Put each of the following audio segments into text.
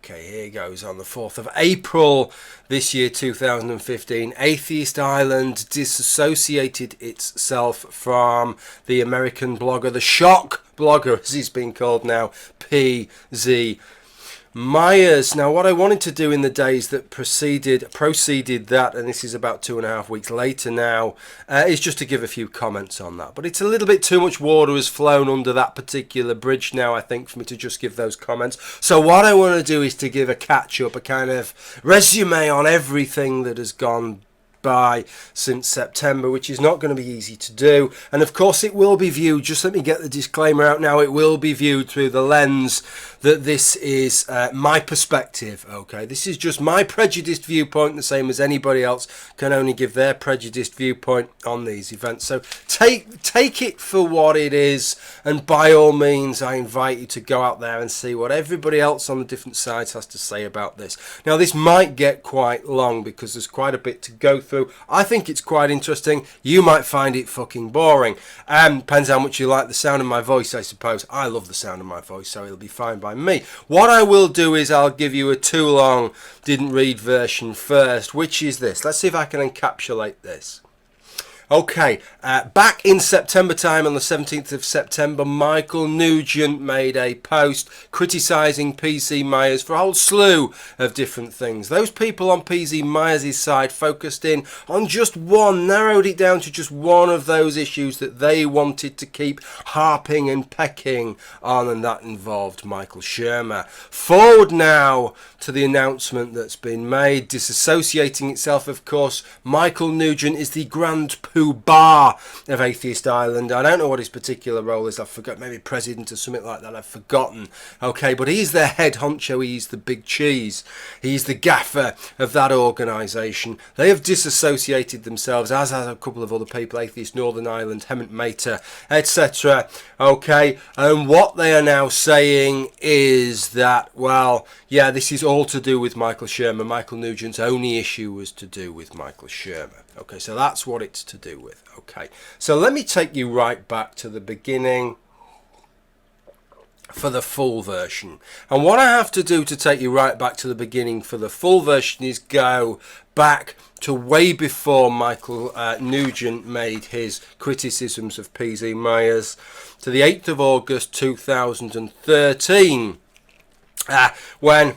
Okay, here goes. On the 4th of April this year, 2015, Atheist Ireland disassociated itself from the American blogger, the shock blogger, as he's been called now, PZ Myers. Now, what I wanted to do in the days that preceded that, and this is about 2.5 weeks later now, is just to give a few comments on that. But it's a little bit too much water has flown under that particular bridge now, I think, for me to just give those comments. So what I want to do is to give a catch-up, a kind of resume on everything that has gone by since September, which is not going to be easy to do. And of course it will be viewed, just let me get the disclaimer out now, it will be viewed through the lens that this is my perspective. Okay, this is just my prejudiced viewpoint, the same as anybody else can only give their prejudiced viewpoint on these events. So take it for what it is, and by all means I invite you to go out there and see what everybody else on the different sides has to say about this. Now, this might get quite long because there's quite a bit to go through. I think it's quite interesting. You might find it fucking boring. Depends how much you like the sound of my voice, I suppose. I love the sound of my voice, so it'll be fine by me. What I will do is I'll give you a too long didn't read version first, which is this. Let's see if I can encapsulate this. Okay, back in September time, on the 17th of September, Michael Nugent made a post criticising PZ Myers for a whole slew of different things. Those people on PZ Myers' side focused in on just one, narrowed it down to just one of those issues that they wanted to keep harping and pecking on, and that involved Michael Shermer. Forward now to the announcement that's been made, disassociating itself, of course. Michael Nugent is the Grand Poobah of Atheist Ireland. I don't know what his particular role is. I've forgotten, maybe president or something like that. I've forgotten. Okay, but he's the head honcho. He's the big cheese. He's the gaffer of that organisation. They have disassociated themselves, as has a couple of other people, Atheist Northern Ireland, Hemant Mehta, etc. Okay, and what they are now saying is that, well, yeah, this is all to do with Michael Shermer. Michael Nugent's only issue was to do with Michael Shermer. Okay, so that's what it's to do with. Okay, so let me take you right back to the beginning for the full version. And what I have to do to take you right back to the beginning for the full version is go back to way before Michael Nugent made his criticisms of PZ Myers, to the 8th of August 2013, when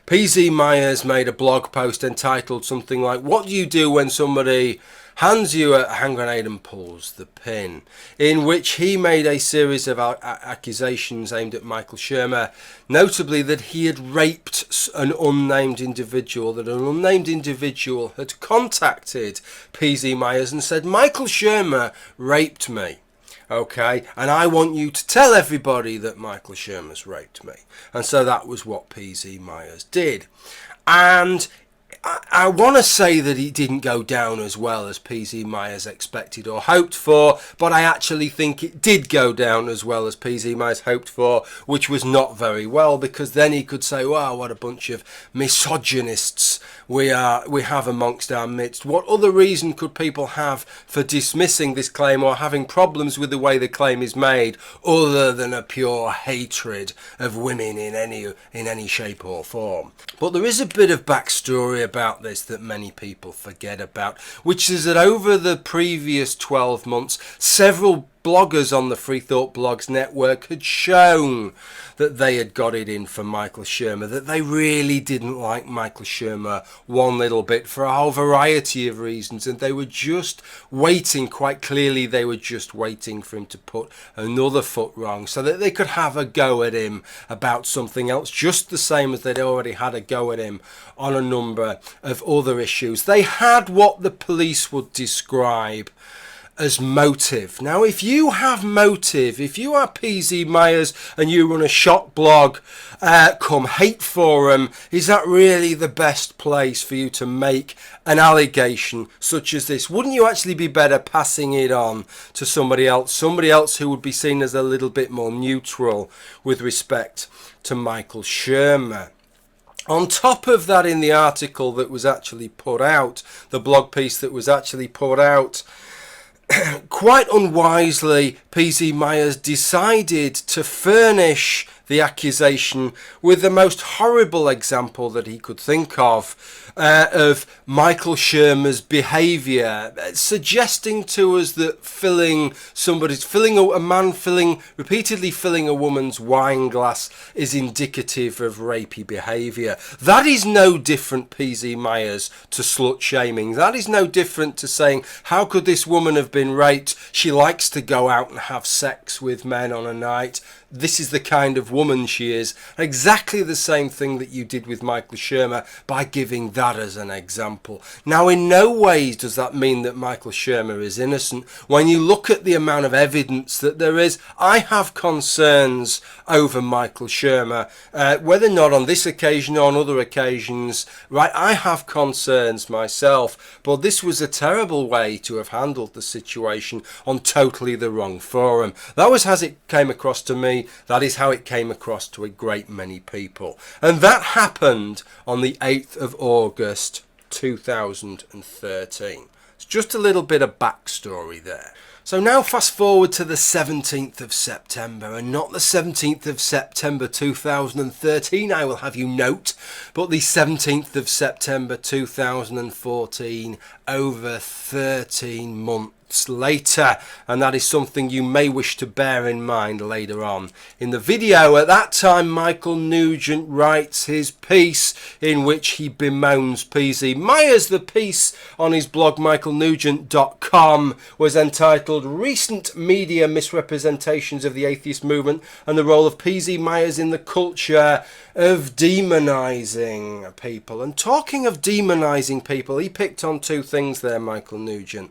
PZ Myers made a blog post entitled something like, "What do you do when somebody hands you a hand grenade and pulls the pin?" in which he made a series of accusations aimed at Michael Shermer, notably that he had raped an unnamed individual, that an unnamed individual had contacted PZ Myers and said, "Michael Shermer raped me. Okay, and I want you to tell everybody that Michael Shermer's raped me." And so that was what PZ Myers did. And I want to say that it didn't go down as well as PZ Myers expected or hoped for, but I actually think it did go down as well as PZ Myers hoped for, which was not very well, because then he could say, "Wow, what a bunch of misogynists we have amongst our midst." What other reason could people have for dismissing this claim or having problems with the way the claim is made, other than a pure hatred of women in any shape or form? But there is a bit of backstory about this that many people forget about, which is that over the previous 12 months, several bloggers on the Free Thought Blogs network had shown that they had got it in for Michael Shermer, that they really didn't like Michael Shermer one little bit for a whole variety of reasons, and they were just waiting, quite clearly they were just waiting for him to put another foot wrong so that they could have a go at him about something else, just the same as they'd already had a go at him on a number of other issues. They had what the police would describe as motive. Now, if you have motive, if you are PZ Myers and you run a shock blog, come hate forum, is that really the best place for you to make an allegation such as this? Wouldn't you actually be better passing it on to somebody else who would be seen as a little bit more neutral with respect to Michael Shermer? On top of that, in the article that was actually put out, the blog piece that was actually put out, quite unwisely, PZ Myers decided to furnish the accusation with the most horrible example that he could think of Michael Shermer's behaviour, suggesting to us that repeatedly filling a woman's wine glass is indicative of rapey behaviour. That is no different, PZ Myers, to slut shaming. That is no different to saying, how could this woman have been raped? She likes to go out and have sex with men on a night. This is the kind of woman she is. Exactly the same thing that you did with Michael Shermer by giving that as an example. Now, in no ways does that mean that Michael Shermer is innocent. When you look at the amount of evidence that there is, I have concerns over Michael Shermer, whether or not on this occasion or on other occasions, right? I have concerns myself, but this was a terrible way to have handled the situation on totally the wrong forum. That was as it came across to me. That is how it came across to a great many people. And that happened on the 8th of August 2013. It's just a little bit of backstory there. So now fast forward to the 17th of September, and not the 17th of September 2013, I will have you note, but the 17th of September 2014, over 13 months later, and that is something you may wish to bear in mind later on in the video. At that time, Michael Nugent writes his piece in which he bemoans PZ Myers. The piece on his blog michaelnugent.com was entitled Recent Media Misrepresentations of the Atheist Movement and the Role of PZ Myers in the Culture of Demonising People. And talking of demonising people, he picked on two things there, Michael Nugent.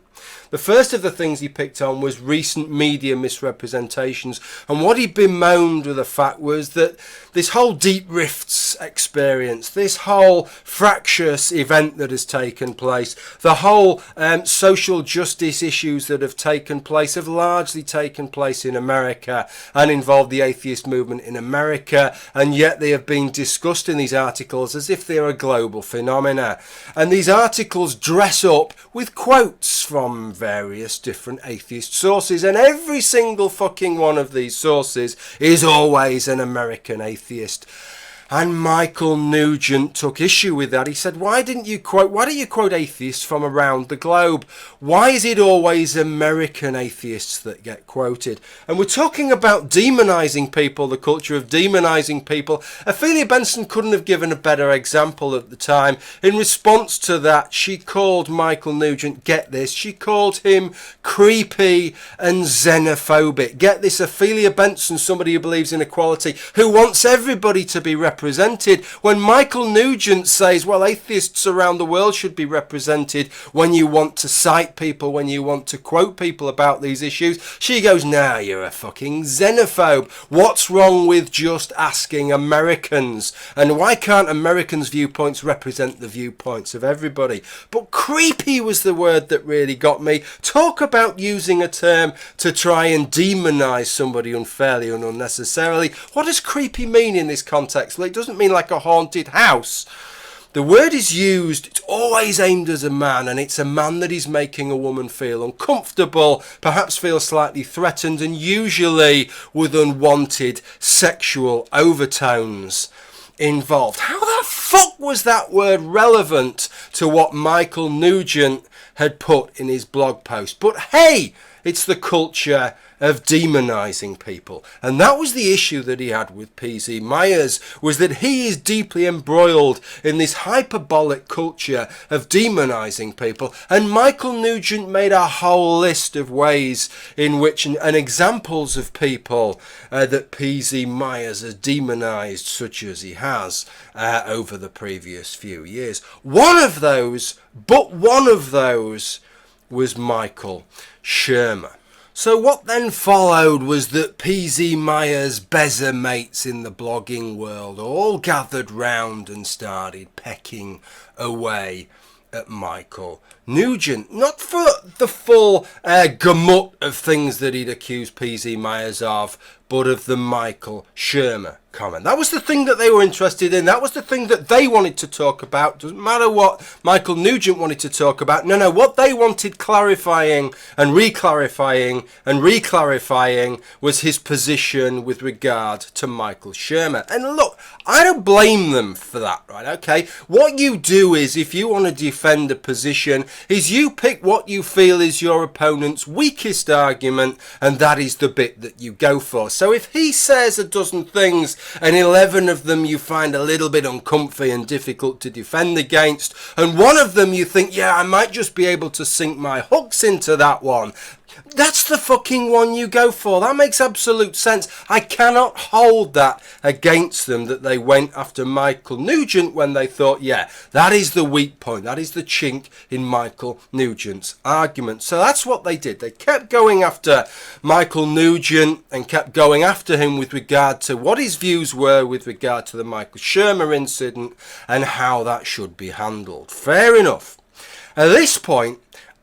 The first of the things he picked on was recent media misrepresentations, and what he bemoaned with the fact was that this whole Deep Rifts experience, this whole fractious event that has taken place, the whole social justice issues that have taken place have largely taken place in America and involved the atheist movement in America, and yet they have been discussed in these articles as if they're a global phenomena. And these articles dress up with quotes from various different atheist sources, and every single fucking one of these sources is always an American atheist. And Michael Nugent took issue with that. He said, why don't you quote atheists from around the globe? Why is it always American atheists that get quoted? And we're talking about demonising people, the culture of demonising people. Ophelia Benson couldn't have given a better example at the time. In response to that, she called Michael Nugent, get this, she called him creepy and xenophobic. Get this, Ophelia Benson, somebody who believes in equality, who wants everybody to be represented. When Michael Nugent says, well, atheists around the world should be represented when you want to cite people, when you want to quote people about these issues, she goes, nah, you're a fucking xenophobe. What's wrong with just asking Americans? And why can't Americans' viewpoints represent the viewpoints of everybody? But creepy was the word that really got me. Talk about using a term to try and demonise somebody unfairly and unnecessarily. What does creepy mean in this context? Well, it doesn't mean like a haunted house. The word is used, it's always aimed as a man, and it's a man that is making a woman feel uncomfortable, perhaps feel slightly threatened, and usually with unwanted sexual overtones involved. How the fuck was that word relevant to what Michael Nugent had put in his blog post? But hey, it's the culture of demonising people. And that was the issue that he had with PZ Myers, was that he is deeply embroiled in this hyperbolic culture of demonising people. And Michael Nugent made a whole list of ways in which, and examples of people that PZ Myers has demonised, such as he has over the previous few years. One of those was Michael Shermer. So what then followed was that PZ Myers' better mates in the blogging world all gathered round and started pecking away at Michael Nugent. Not for the full gamut of things that he'd accused PZ Myers of, but of the Michael Shermer comment. That was the thing that they were interested in. That was the thing that they wanted to talk about. Doesn't matter what Michael Nugent wanted to talk about. No, what they wanted clarifying and re-clarifying and re-clarifying was his position with regard to Michael Shermer. And look, I don't blame them for that, right? Okay, what you do is, if you want to defend a position, is you pick what you feel is your opponent's weakest argument, and that is the bit that you go for. So if he says a dozen things and 11 of them you find a little bit uncomfy and difficult to defend against, and one of them you think, yeah, I might just be able to sink my hooks into that one, that's the fucking one you go for. That makes absolute sense. I cannot hold that against them, that they went after Michael Nugent when they thought, yeah, that is the weak point. That is the chink in Michael Nugent's argument. So that's what they did. They kept going after Michael Nugent and kept going after him with regard to what his views were with regard to the Michael Shermer incident and how that should be handled. Fair enough. At this point,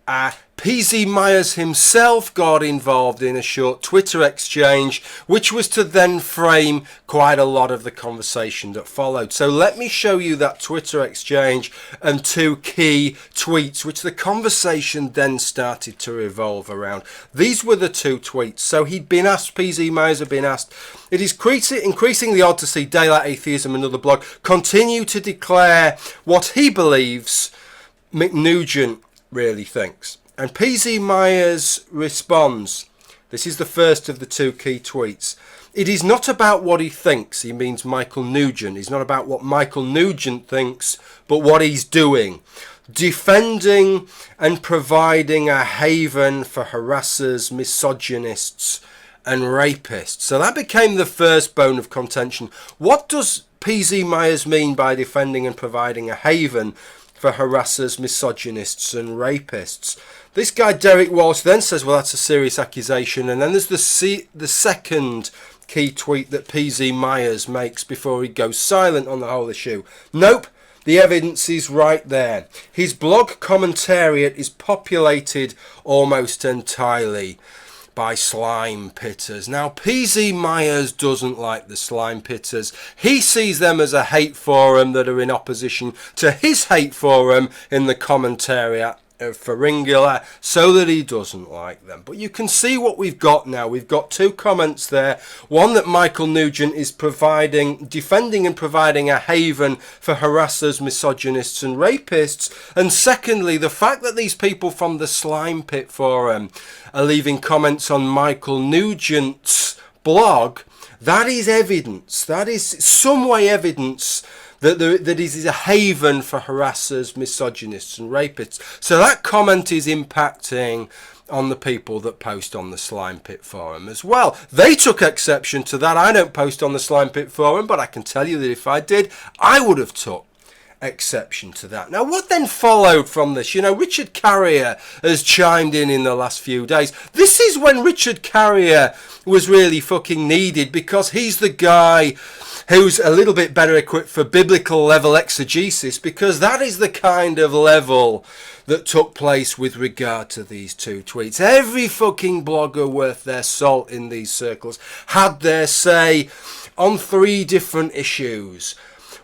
PZ Myers himself got involved in a short Twitter exchange, which was to then frame quite a lot of the conversation that followed. So let me show you that Twitter exchange and two key tweets, which the conversation then started to revolve around. These were the two tweets. So he'd been asked, PZ Myers had been asked, it is increasingly odd to see Daylight Atheism, another blog, continue to declare what he believes Nugent really thinks. And PZ Myers responds, this is the first of the two key tweets, it is not about what he thinks, he means Michael Nugent, it's not about what Michael Nugent thinks, but what he's doing. Defending and providing a haven for harassers, misogynists and rapists. So that became the first bone of contention. What does PZ Myers mean by defending and providing a haven for harassers, misogynists and rapists? This guy Derek Walsh then says, well, that's a serious accusation. And then there's the second key tweet that PZ Myers makes before he goes silent on the whole issue. Nope, the evidence is right there. His blog commentariat is populated almost entirely by Slymepitters. Now, PZ Myers doesn't like the Slymepitters. He sees them as a hate forum that are in opposition to his hate forum in the commentariat of Pharyngula, so that he doesn't like them. But you can see what we've got now. We've got two comments there. One, that Michael Nugent is defending and providing a haven for harassers, misogynists and rapists. And secondly, the fact that these people from the Slymepit forum are leaving comments on Michael Nugent's blog, that is evidence. That is some way evidence that it is a haven for harassers, misogynists and rapists. So that comment is impacting on the people that post on the Slymepit forum as well. They took exception to that. I don't post on the Slymepit forum, but I can tell you that if I did, I would have took exception to that. Now, what then followed from this? You know, Richard Carrier has chimed in the last few days. This is when Richard Carrier was really fucking needed, because he's the guy who's a little bit better equipped for biblical level exegesis, because that is the kind of level that took place with regard to these two tweets. Every fucking blogger worth their salt in these circles had their say on three different issues.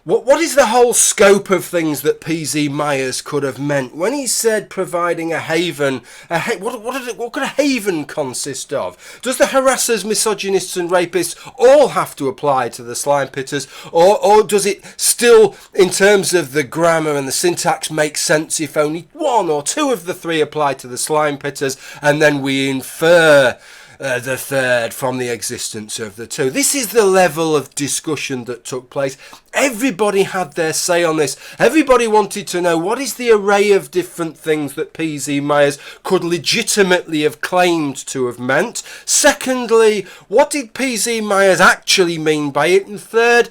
What is the whole scope of things that PZ Myers could have meant when he said providing a haven? What could a haven consist of? Does the harassers, misogynists and rapists all have to apply to the Slymepitters? Or does it still, in terms of the grammar and the syntax, make sense if only one or two of the three apply to the Slymepitters, and then we infer the third from the existence of the two? This is the level of discussion that took place. Everybody had their say on this. Everybody wanted to know, what is the array of different things that PZ Myers could legitimately have claimed to have meant? Secondly, what did PZ Myers actually mean by it? And third,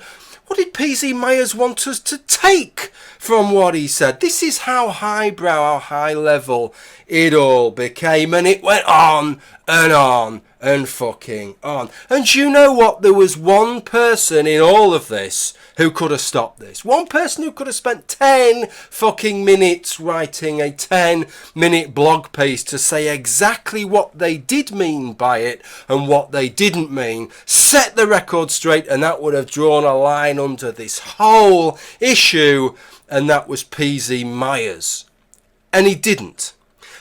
what did PZ Myers want us to take from what he said? This is how highbrow, how high level it all became, and it went on and on and fucking on. And you know what? There was one person in all of this who could have stopped this. One person who could have spent 10 fucking minutes writing a 10-minute blog piece to say exactly what they did mean by it and what they didn't mean, set the record straight, and that would have drawn a line under this whole issue, and that was PZ Myers. And he didn't.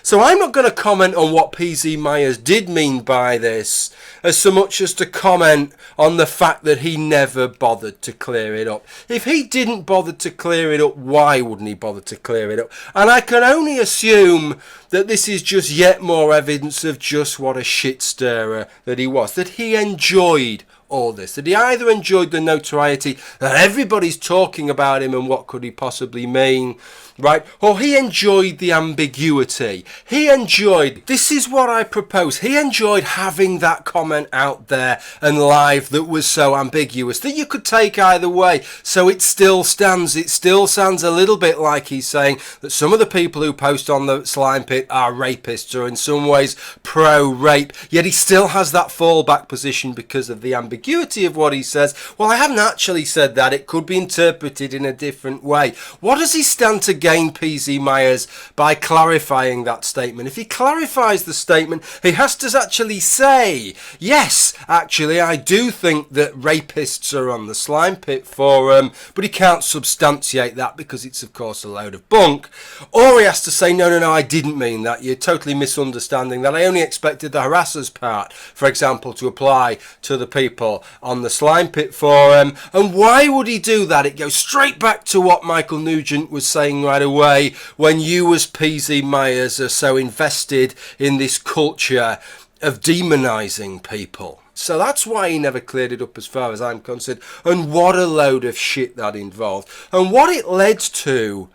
So I'm not going to comment on what PZ Myers did mean by this as so much as to comment on the fact that he never bothered to clear it up. If he didn't bother to clear it up, why wouldn't he bother to clear it up? And I can only assume that this is just yet more evidence of just what a shit stirrer that he was, that he enjoyed all this, that he either enjoyed the notoriety that everybody's talking about him and what could he possibly mean, right, or he enjoyed the ambiguity. He enjoyed, this is what I propose, he enjoyed having that comment out there and live that was so ambiguous that you could take either way. So it still stands, it still sounds a little bit like he's saying that some of the people who post on the Slymepit are rapists or in some ways pro-rape, yet he still has that fallback position because of the ambiguity of what he says. Well, I haven't actually said that, it could be interpreted in a different way. What does he stand to gain, PZ Myers, by clarifying that statement? If he clarifies the statement, he has to actually say, yes, actually I do think that rapists are on the Slymepit forum, but he can't substantiate that because it's of course a load of bunk. Or he has to say, no, I didn't mean that, you're totally misunderstanding that, I only expected the harassers part, for example, to apply to the people on the Slymepit forum. And why would he do that? It goes straight back to what Michael Nugent was saying right away when you as PZ Myers are so invested in this culture of demonising people. So that's why he never cleared it up as far as I'm concerned. And what a load of shit that involved. And what it led to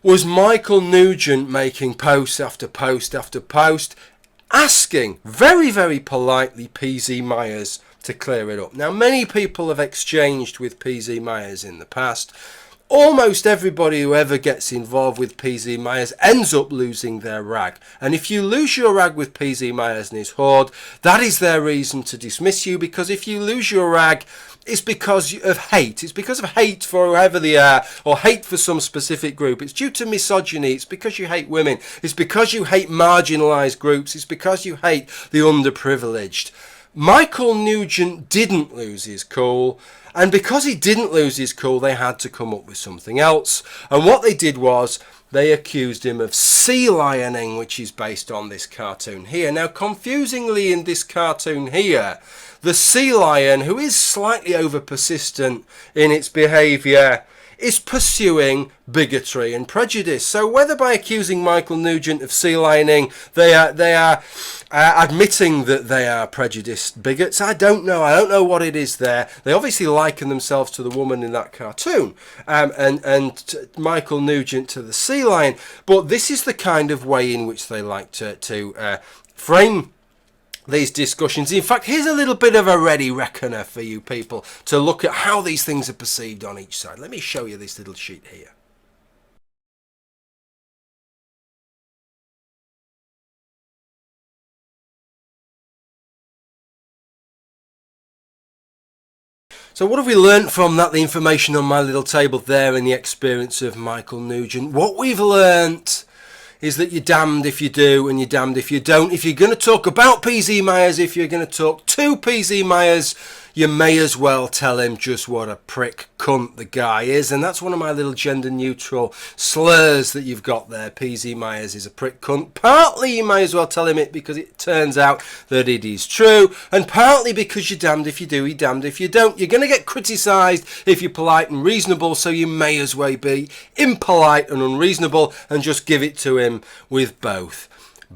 was Michael Nugent making post after post after post, asking very, very politely PZ Myers to clear it up. Now, many people have exchanged with PZ Myers in the past. Almost everybody who ever gets involved with PZ Myers ends up losing their rag. And if you lose your rag with PZ Myers and his horde, that is their reason to dismiss you, because if you lose your rag, it's because of hate. It's because of hate for whoever they are, or hate for some specific group. It's due to misogyny. It's because you hate women. It's because you hate marginalised groups. It's because you hate the underprivileged. Michael Nugent didn't lose his cool, and because he didn't lose his cool, they had to come up with something else. And what they did was they accused him of sealioning, which is based on this cartoon here. Now, confusingly, in this cartoon here, the sea lion, who is slightly over persistent in its behaviour, is pursuing bigotry and prejudice. So whether by accusing Michael Nugent of sea lioning they are admitting that they are prejudiced bigots, I don't know. I don't know what it is there. They obviously liken themselves to the woman in that cartoon, and Michael Nugent to the sea lion. But this is the kind of way in which they like to frame these discussions. In fact, here's a little bit of a ready reckoner for you people to look at how these things are perceived on each side. Let me show you this little sheet here. So what have we learnt from that? The information on my little table there and the experience of Michael Nugent. What we've learnt is that you're damned if you do and you're damned if you don't. If you're going to talk about PZ Myers, if you're going to talk to PZ Myers, you may as well tell him just what a prick cunt the guy is. And that's one of my little gender neutral slurs that you've got there. PZ Myers is a prick cunt. Partly you may as well tell him it because it turns out that it is true, and partly because you're damned if you do, you're damned if you don't. You're going to get criticised if you're polite and reasonable, so you may as well be impolite and unreasonable and just give it to him with both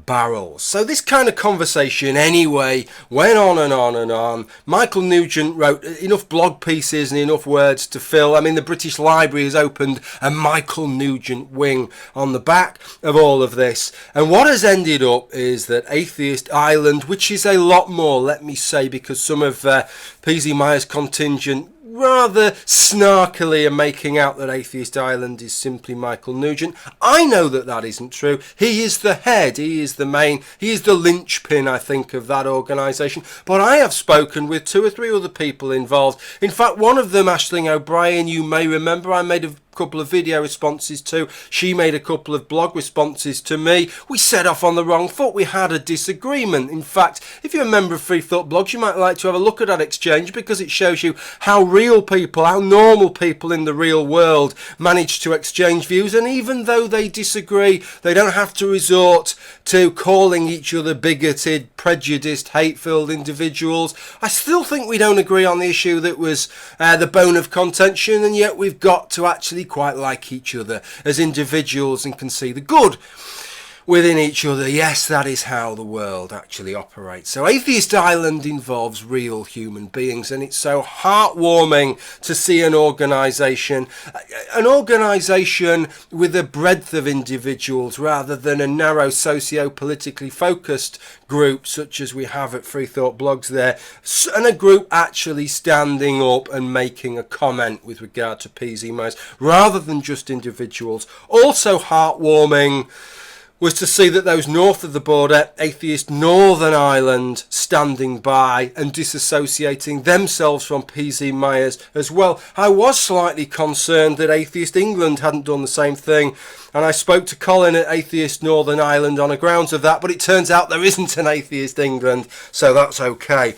barrels. So this kind of conversation anyway went on and on and on. Michael Nugent wrote enough blog pieces and enough words to fill. I mean, the British Library has opened a Michael Nugent wing on the back of all of this, and what has ended up is that Atheist Ireland, which is a lot more, let me say, because some of PZ Myers' contingent rather snarkily are making out that Atheist Ireland is simply Michael Nugent. I know that that isn't true. He is the head, he is the main, he is the linchpin, I think, of that organisation. But I have spoken with 2 or 3 other people involved. In fact, one of them, Aisling O'Brien, you may remember, I made a couple of video responses to. She made a couple of blog responses to me. We set off on the wrong foot. We had a disagreement. In fact, if you're a member of Free Thought Blogs, you might like to have a look at that exchange, because it shows you how real people, how normal people in the real world manage to exchange views. And even though they disagree, they don't have to resort to calling each other bigoted, prejudiced, hate-filled individuals. I still think we don't agree on the issue that was the bone of contention, and yet we've got to actually quite like each other as individuals and can see the good within each other. Yes, that is how the world actually operates. So Atheist Ireland involves real human beings, and it's so heartwarming to see an organisation with a breadth of individuals rather than a narrow socio-politically focused group such as we have at Free Thought Blogs there, and a group actually standing up and making a comment with regard to PZ Myers rather than just individuals. Also heartwarming was to see that those north of the border, Atheist Northern Ireland, standing by and disassociating themselves from PZ Myers as well. I was slightly concerned that Atheist England hadn't done the same thing, and I spoke to Colin at Atheist Northern Ireland on the grounds of that, but it turns out there isn't an Atheist England, so that's okay.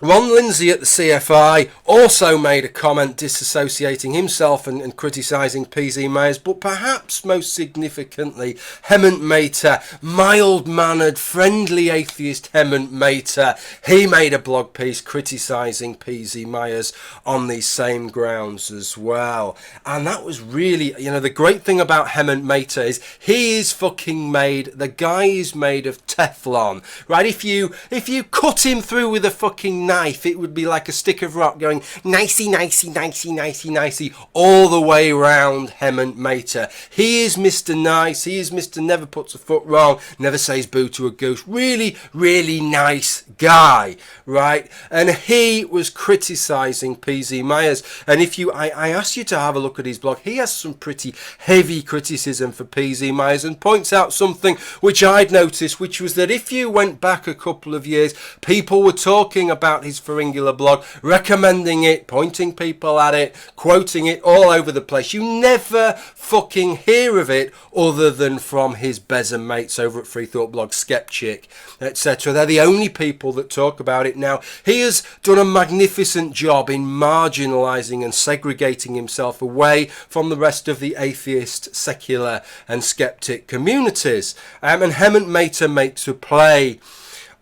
Ron Lindsay at the CFI also made a comment disassociating himself and criticising PZ Myers, but perhaps most significantly, Hemant Mehta, mild-mannered, friendly atheist Hemant Mehta, he made a blog piece criticising PZ Myers on these same grounds as well. And that was really, you know, the great thing about Hemant Mehta is he is fucking made, the guy is made of Teflon, right? If you cut him through with a fucking knife, it would be like a stick of rock going nicey, nicey, nicey, nicey, nicey all the way round Hemant Mehta. He is Mr. Nice. He is Mr. Never puts a foot wrong, never says boo to a goose. Really, really nice guy, right? And he was criticising PZ Myers. And if you, I asked you to have a look at his blog, he has some pretty heavy criticism for PZ Myers and points out something which I'd noticed, which was that if you went back a couple of years, people were talking about his Pharyngula blog, recommending it, pointing people at it, quoting it all over the place. You never fucking hear of it other than from his besom mates over at Free Thought Blog, Skeptic, etc. They're the only people that talk about it now. He has done a magnificent job in marginalising and segregating himself away from the rest of the atheist, secular and skeptic communities. And Hemant Mehta makes a play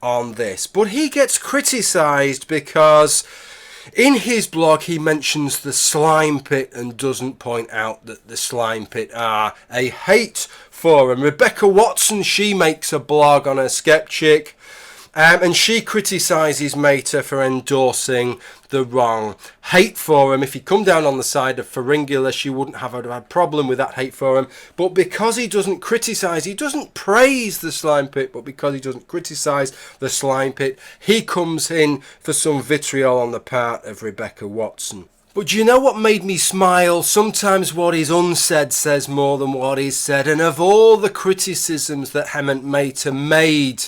on this, but he gets criticised because in his blog he mentions the Slymepit and doesn't point out that the Slymepit are a hate forum. Rebecca Watson, she makes a blog on her Skeptic, and she criticises Mehta for endorsing the wrong hate forum. If he'd come down on the side of Pharyngula, she wouldn't have a problem with that hate forum. But because he doesn't criticise, he doesn't praise the Slymepit, but because he doesn't criticise the Slymepit, he comes in for some vitriol on the part of Rebecca Watson. But do you know what made me smile? Sometimes what is unsaid says more than what is said. And of all the criticisms that Hemant Mehta made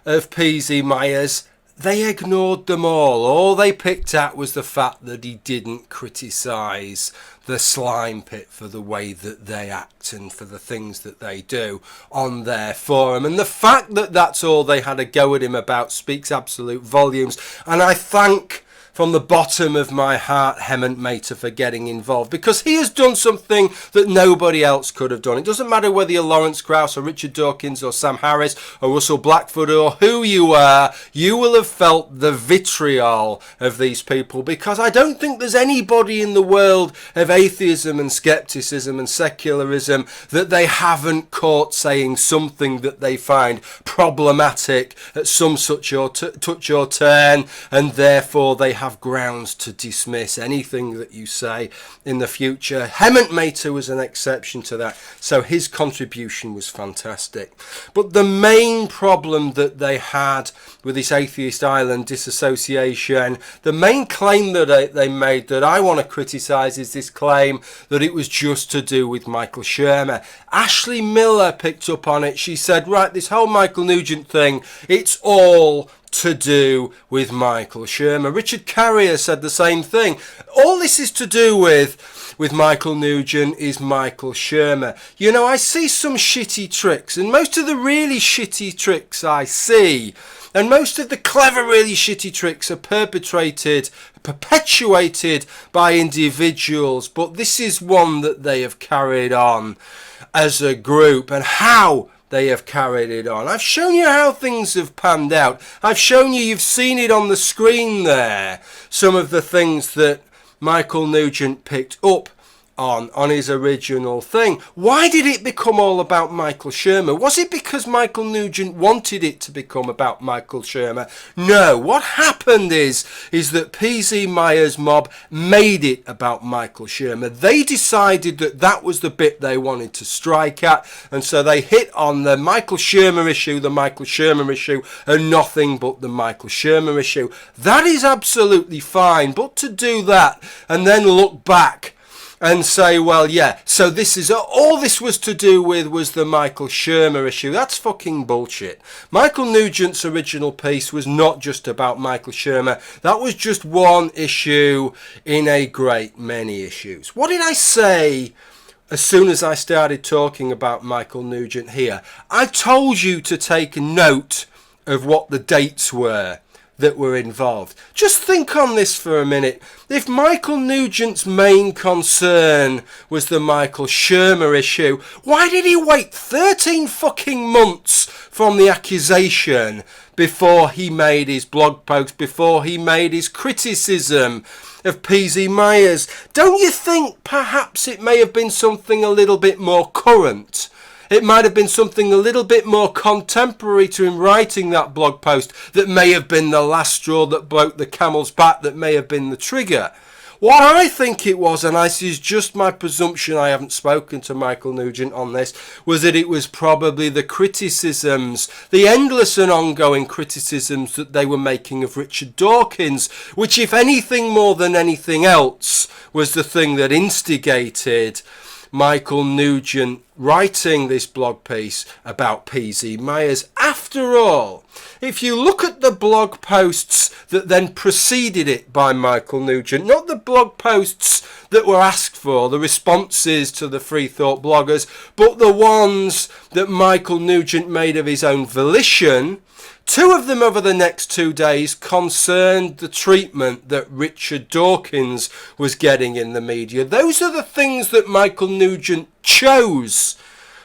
of PZ Myers, they ignored them all. All they picked at was the fact that he didn't criticise the Slymepit for the way that they act and for the things that they do on their forum. And the fact that that's all they had a go at him about speaks absolute volumes. And I thank from the bottom of my heart Hemant Mehta for getting involved, because he has done something that nobody else could have done. It doesn't matter whether you're Lawrence Krauss or Richard Dawkins or Sam Harris or Russell Blackford or who you are, you will have felt the vitriol of these people, because I don't think there's anybody in the world of atheism and skepticism and secularism that they haven't caught saying something that they find problematic at some such or touch or turn, and therefore they have grounds to dismiss anything that you say in the future. Hemant Mehta was an exception to that, so his contribution was fantastic. But the main problem that they had with this Atheist Ireland disassociation, the main claim that they made that I want to criticise is this claim that it was just to do with Michael Shermer. Ashley Miller picked up on it. She said, right, this whole Michael Nugent thing, it's all to do with Michael Shermer. Richard Carrier said the same thing. All this is to do with Michael Nugent is Michael Shermer. You know, I see some shitty tricks, and most of the really shitty tricks I see, and most of the clever, really shitty tricks are perpetrated, perpetuated by individuals, but this is one that they have carried on as a group, and how they have carried it on. I've shown you how things have panned out. I've shown you, you've seen it on the screen there, some of the things that Michael Nugent picked up on his original thing. Why did it become all about Michael Shermer? Was it because Michael Nugent wanted it to become about Michael Shermer? No. What happened is that PZ Myers mob made it about Michael Shermer. They decided that that was the bit they wanted to strike at, and so they hit on the Michael Shermer issue, and nothing but the Michael Shermer issue. That is absolutely fine, but to do that and then look back and say, well, yeah, so this is all this was to do with was the Michael Shermer issue. That's fucking bullshit. Michael Nugent's original piece was not just about Michael Shermer. That was just one issue in a great many issues. What did I say as soon as I started talking about Michael Nugent here? I told you to take note of what the dates were that were involved. Just think on this for a minute. If Michael Nugent's main concern was the Michael Shermer issue, why did he wait 13 fucking months from the accusation before he made his blog post, before he made his criticism of PZ Myers? Don't you think perhaps it may have been something a little bit more current? It might have been something a little bit more contemporary to him writing that blog post that may have been the last straw that broke the camel's back, that may have been the trigger. What I think it was, and this is just my presumption, I haven't spoken to Michael Nugent on this, was that it was probably the criticisms, the endless and ongoing criticisms that they were making of Richard Dawkins, which, if anything more than anything else, was the thing that instigated Michael Nugent writing this blog piece about PZ Myers. After all, if you look at the blog posts that then preceded it by Michael Nugent, not the blog posts that were asked for, the responses to the Free Thought bloggers, but the ones that Michael Nugent made of his own volition, two of them over the next 2 days concerned the treatment that Richard Dawkins was getting in the media. Those are the things that Michael Nugent chose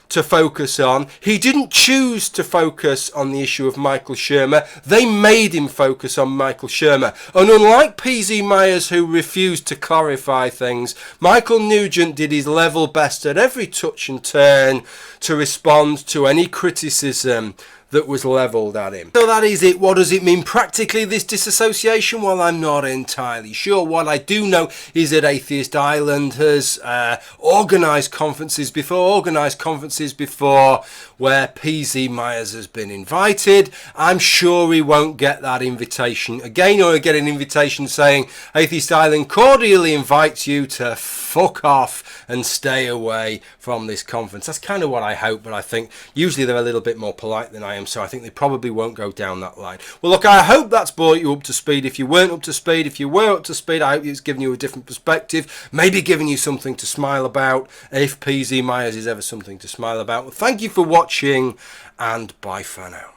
to focus on. He didn't choose to focus on the issue of Michael Shermer. They made him focus on Michael Shermer. And unlike PZ Myers, who refused to clarify things, Michael Nugent did his level best at every touch and turn to respond to any criticism that was levelled at him. So that is it. What does it mean practically, this disassociation? Well, I'm not entirely sure. What I do know is that Atheist Ireland has organised conferences before where PZ Myers has been invited. I'm sure he won't get that invitation again, or get an invitation saying Atheist Ireland cordially invites you to fuck off and stay away from this conference. That's kind of what I hope, but I think usually they're a little bit more polite than I am, so I think they probably won't go down that line. Well, look, I hope that's brought you up to speed. If you weren't up to speed, if you were up to speed, I hope it's given you a different perspective, maybe giving you something to smile about, if PZ Myers is ever something to smile about. Well, thank you for watching, and bye for now.